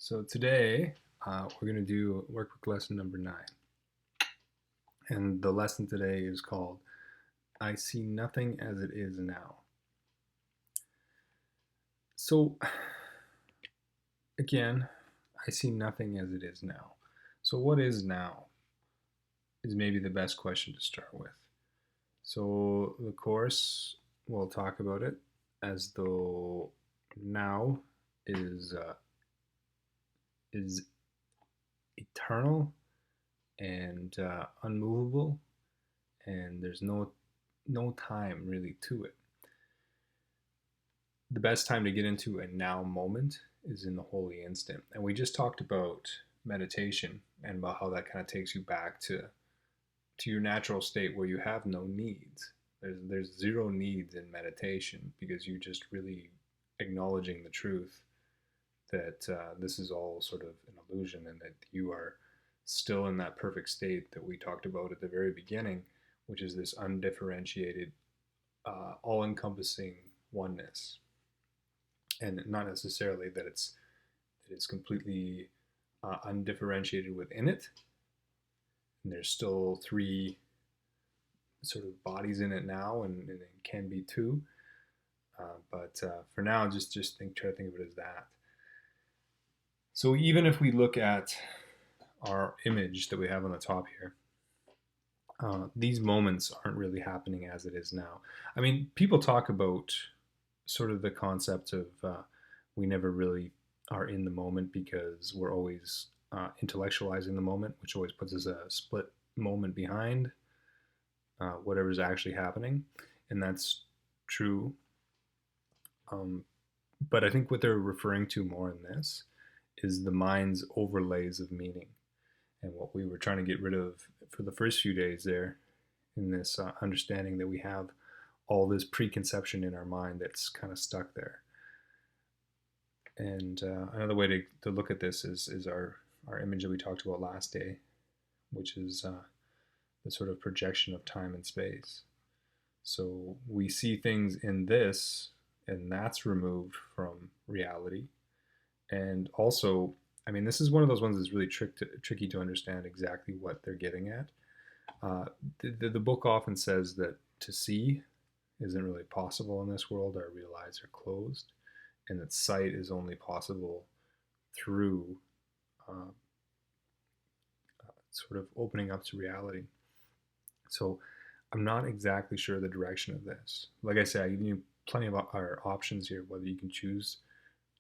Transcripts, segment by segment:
So today we're going to do workbook lesson number 9. And the lesson today is called I See Nothing as It Is Now. So again, I see nothing as it is now. So what is now is maybe the best question to start with. So the course will talk about it as though now is eternal and unmovable, and there's no time really to it. The best time to get into a now moment is in the holy instant, and we just talked about meditation and about how that kind of takes you back to your natural state where you have no needs. There's zero needs in meditation because you're just really acknowledging the truth that this is all sort of an illusion and that you are still in that perfect state that we talked about at the very beginning, which is this undifferentiated, all-encompassing oneness. And not necessarily that it's completely undifferentiated within it. And there's still 3 sort of bodies in it now, and it can be 2. But for now, just try to think of it as that. So even if we look at our image that we have on the top here, these moments aren't really happening as it is now. I mean, people talk about sort of the concept of we never really are in the moment because we're always intellectualizing the moment, which always puts us a split moment behind whatever's actually happening. And that's true. But I think what they're referring to more in this is the mind's overlays of meaning. And what we were trying to get rid of for the first few days there in this understanding that we have all this preconception in our mind that's kind of stuck there. And another way to look at this is our image that we talked about last day, which is the sort of projection of time and space. So we see things in this, and that's removed from reality. And also, I mean, this is one of those ones that's really tricky to understand exactly what they're getting at. The book often says that to see isn't really possible in this world. Our real eyes are closed, and that sight is only possible through sort of opening up to reality. So I'm not exactly sure the direction of this. Like I said, I give you plenty of our options here, whether you can choose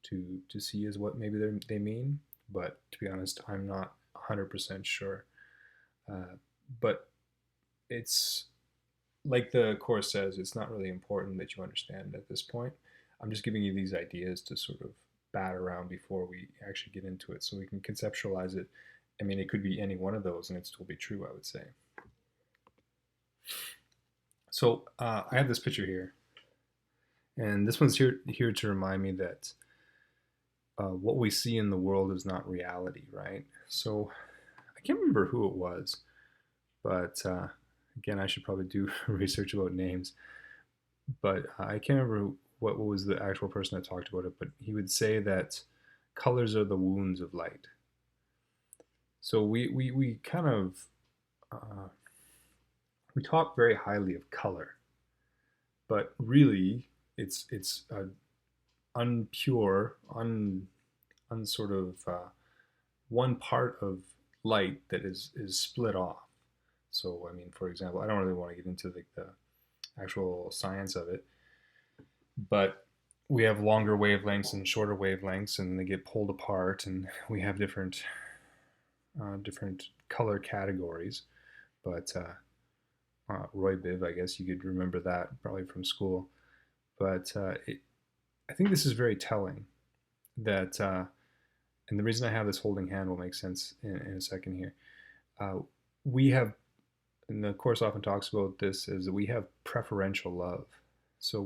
to see as what maybe they mean, but to be honest, I'm not 100% sure. But it's like the course says, it's not really important that you understand at this point. I'm just giving you these ideas to sort of bat around before we actually get into it so we can conceptualize it. I mean, it could be any one of those and it'd still be true, I would say. So I have this picture here, and this one's here to remind me that what we see in the world is not reality, right? So I can't remember who it was, but again, I should probably do research about names. But I can't remember what was the actual person that talked about it, but he would say that colors are the wounds of light. So we kind of we talk very highly of color, but really it's unpure, unsort of one part of light that is split off. So I mean, for example, I don't really want to get into the actual science of it, but we have longer wavelengths and shorter wavelengths, and they get pulled apart, and we have different color categories. But Roy Biv, I guess you could remember that probably from school. But I think this is very telling that, and the reason I have this holding hand will make sense in a second here. We have, and the course often talks about this, is that we have preferential love. So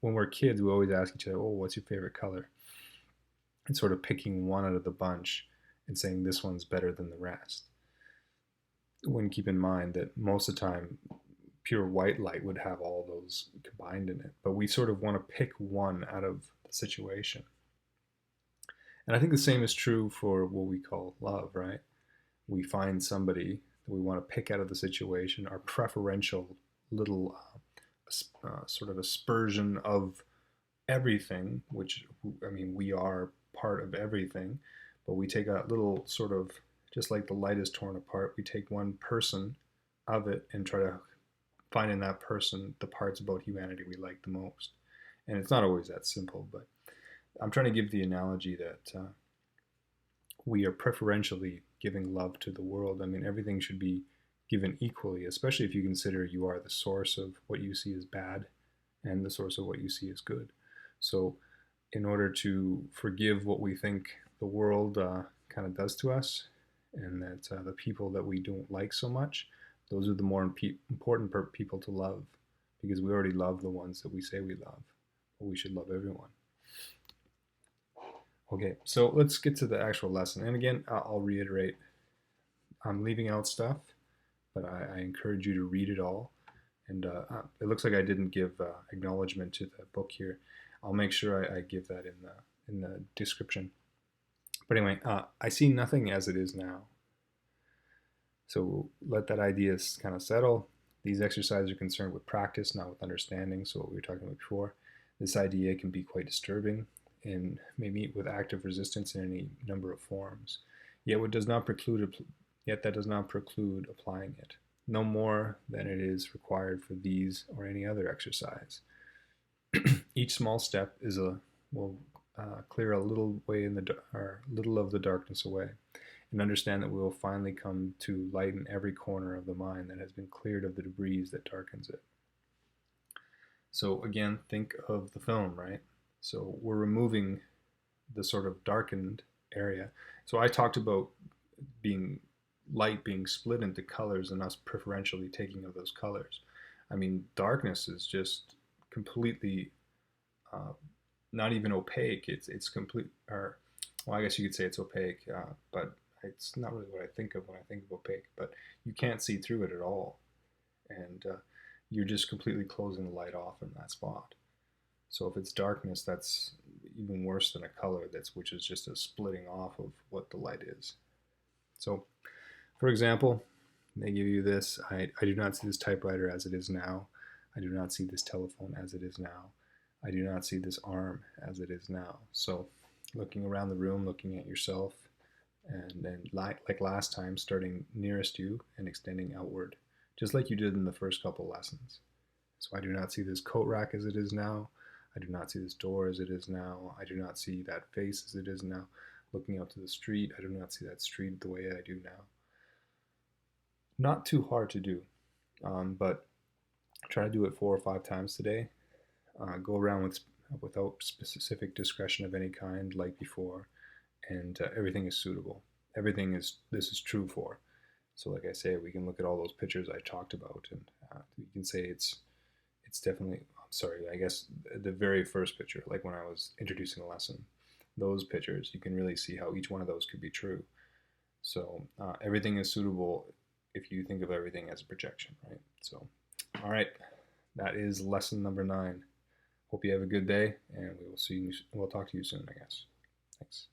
when we're kids, we always ask each other, "Oh, what's your favorite color?" And sort of picking one out of the bunch and saying this one's better than the rest. When keep in mind that most of the time, pure white light would have all those combined in it, but we sort of want to pick one out of the situation. And I think the same is true for what we call love, right? We find somebody that we want to pick out of the situation, our preferential little sort of aspersion of everything, which, I mean, we are part of everything, but we take a little sort of, just like the light is torn apart, we take one person of it and try to find in that person the parts about humanity we like the most. And it's not always that simple, but I'm trying to give the analogy that we are preferentially giving love to the world. I mean, everything should be given equally, especially if you consider you are the source of what you see as bad and the source of what you see as good. So, in order to forgive what we think the world kind of does to us, and that the people that we don't like so much, those are the more important people to love, because we already love the ones that we say we love. But we should love everyone. Okay, so let's get to the actual lesson. And again, I'll reiterate, I'm leaving out stuff, but I encourage you to read it all. And it looks like I didn't give acknowledgement to the book here. I'll make sure I give that in the description. But anyway, I see nothing as it is now. So let that idea kind of settle. These exercises are concerned with practice, not with understanding. So what we were talking about before, this idea can be quite disturbing and may meet with active resistance in any number of forms. Yet that does not preclude applying it, no more than it is required for these or any other exercise. Each small step will clear a little way little of the darkness away, and understand that we will finally come to lighten every corner of the mind that has been cleared of the debris that darkens it. So again, think of the film, right? So we're removing the sort of darkened area. So I talked about light being split into colors and us preferentially taking of those colors. I mean, darkness is just completely not even opaque. It's complete, or well, I guess you could say it's opaque, but it's not really what I think of when I think of opaque. But you can't see through it at all, and you're just completely closing the light off in that spot. So if it's darkness, that's even worse than a color, which is just a splitting off of what the light is. So, for example, they give you this. I do not see this typewriter as it is now. I do not see this telephone as it is now. I do not see this arm as it is now. So looking around the room, looking at yourself, and then like last time, starting nearest you and extending outward, just like you did in the first couple lessons. So I do not see this coat rack as it is now. I do not see this door as it is now. I do not see that face as it is now. Looking out to the street, I do not see that street the way I do now. Not too hard to do, but try to do it 4 or 5 times today. Go around without specific discretion of any kind, like before, and everything is suitable. This is true for. So, like I say, we can look at all those pictures I talked about, and you can say it's definitely. I'm sorry, I guess the very first picture, like when I was introducing the lesson, those pictures, you can really see how each one of those could be true. So everything is suitable if you think of everything as a projection, right? So, all right, that is lesson number 9. Hope you have a good day, and we'll talk to you soon, I guess. Thanks.